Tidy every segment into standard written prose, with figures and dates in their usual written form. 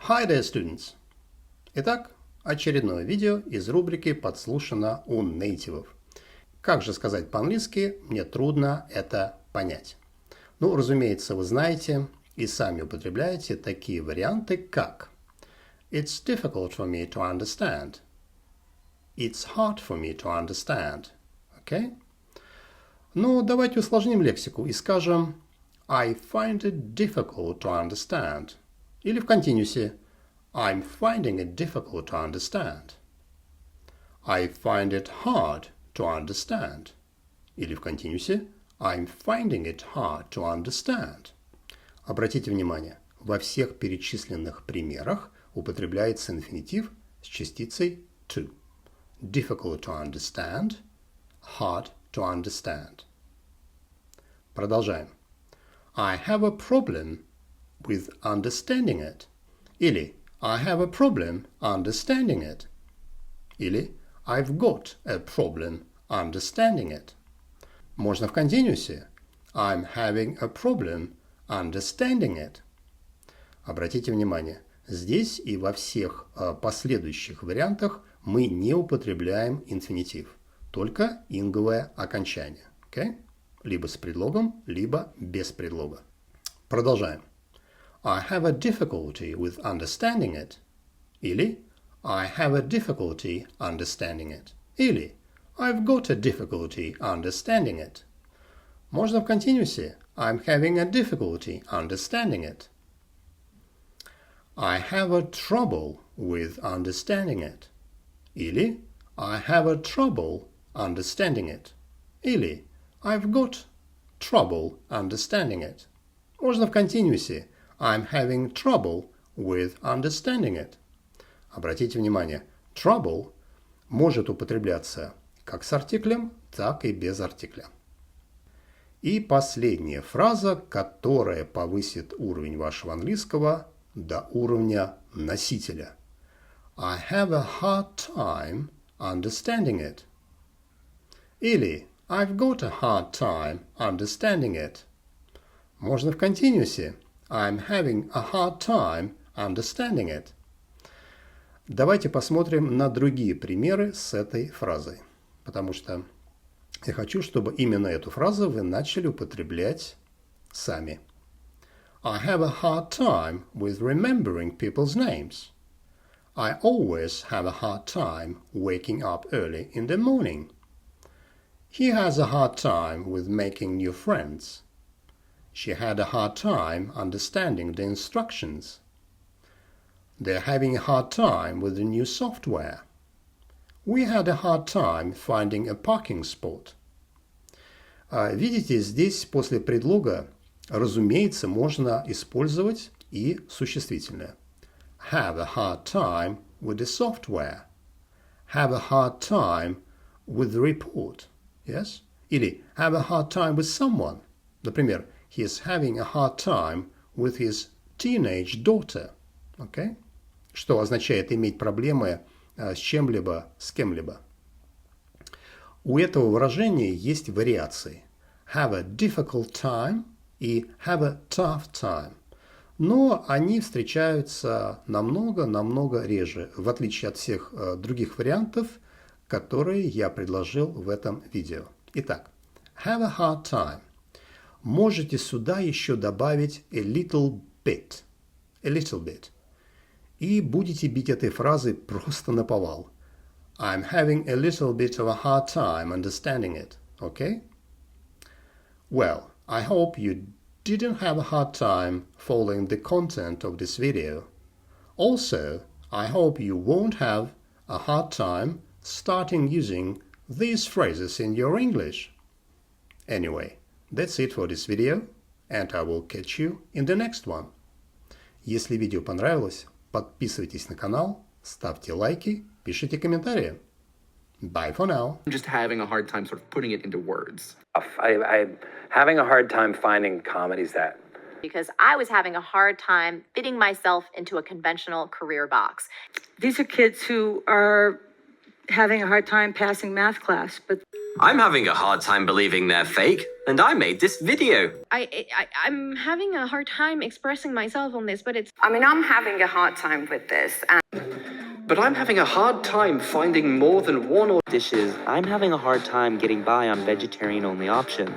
Hi there, students! Итак, очередное видео из рубрики «Подслушано у нейтивов». Как же сказать по-английски «мне трудно это понять»? Ну, разумеется, вы знаете и сами употребляете такие варианты, как It's difficult for me to understand. It's hard for me to understand. Okay? Ну, давайте усложним лексику и скажем I find it difficult to understand. Или в континуусе I'm finding it difficult to understand. I find it hard to understand. Или в континуусе I'm finding it hard to understand. Обратите внимание, во всех перечисленных примерах употребляется инфинитив с частицей to. Difficult to understand, hard to understand. Продолжаем. I have a problem with understanding it. Или I have a problem understanding it. Или I've got a problem understanding it. Можно в континуусе. I'm having a problem understanding it. Обратите внимание, здесь и во всех последующих вариантах мы не употребляем инфинитив, только инговое окончание. Okay? Либо с предлогом, либо без предлога. Продолжаем. I have a difficulty with understanding it. Или I have a difficulty understanding it. Или I've got a difficulty understanding it. Можно в континуусе. I'm having a difficulty understanding it. I have a trouble with understanding it. Или I have a trouble understanding it. Или I've got trouble understanding it. Можно в континуусе. I'm having trouble with understanding it. Обратите внимание, trouble может употребляться как с артиклем, так и без артикля. И последняя фраза, которая повысит уровень вашего английского до уровня носителя. I have a hard time understanding it. Или I've got a hard time understanding it. Можно в континуусе. I'm having a hard time understanding it. Давайте посмотрим на другие примеры с этой фразой, потому что я хочу, чтобы именно эту фразу вы начали употреблять сами. I have a hard time with remembering people's names. I always have a hard time waking up early in the morning. He has a hard time with making new friends. She had a hard time understanding the instructions. They're having a hard time with the new software. We had a hard time finding a parking spot. Видите, здесь после предлога, разумеется, можно использовать и существительное. Have a hard time with the software. Have a hard time with the report. Yes? Или have a hard time with someone. Например, he is having a hard time with his teenage daughter. Okay? Что означает иметь проблемы с чем-либо, с кем-либо. У этого выражения есть вариации. Have a difficult time и have a tough time. Но они встречаются намного реже, в отличие от всех других вариантов, которые я предложил в этом видео. Итак, have a hard time. Можете сюда еще добавить a little bit. A little bit. И будете бить этой фразой просто наповал. I'm having a little bit of a hard time understanding it. Okay? Well, I hope you didn't have a hard time following the content of this video. Also, I hope you won't have a hard time starting using these phrases in your English. Anyway, that's it for this video, and I will catch you in the next one. Если видео понравилось, подписывайтесь на канал, ставьте лайки, пишите комментарии. Bye for now. I'm just having a hard time sort of putting it into words. I'm having a hard time finding comedies that... Because I was having a hard time fitting myself into a conventional career box. These are kids who are having a hard time passing math class, but I'm having a hard time believing they're fake, and I made this video. I'm having a hard time expressing myself on this, but it's... I'm having a hard time with this. But I'm having a hard time finding more than one or dishes. I'm having a hard time getting by on vegetarian-only options.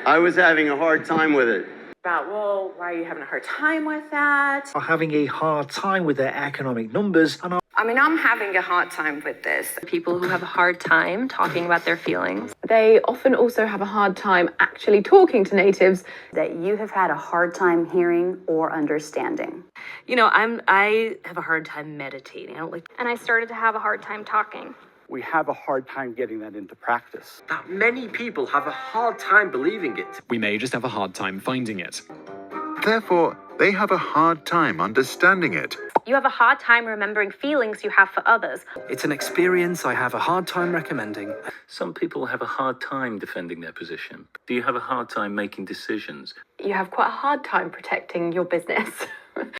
I was having a hard time with it. About, well, why are you having a hard time with that? Are having a hard time with their economic numbers and I'm having a hard time with this. People who have a hard time talking about their feelings. They often also have a hard time actually talking to natives. That you have had a hard time hearing or understanding. You know, I have a hard time meditating. I don't like. And I started to have a hard time talking. We have a hard time getting that into practice. that many people have a hard time believing it. We may just have a hard time finding it. Therefore, they have a hard time understanding it. You have a hard time remembering feelings you have for others. It's an experience I have a hard time recommending. Some people have a hard time defending their position. Do you have a hard time making decisions? You have quite a hard time protecting your business.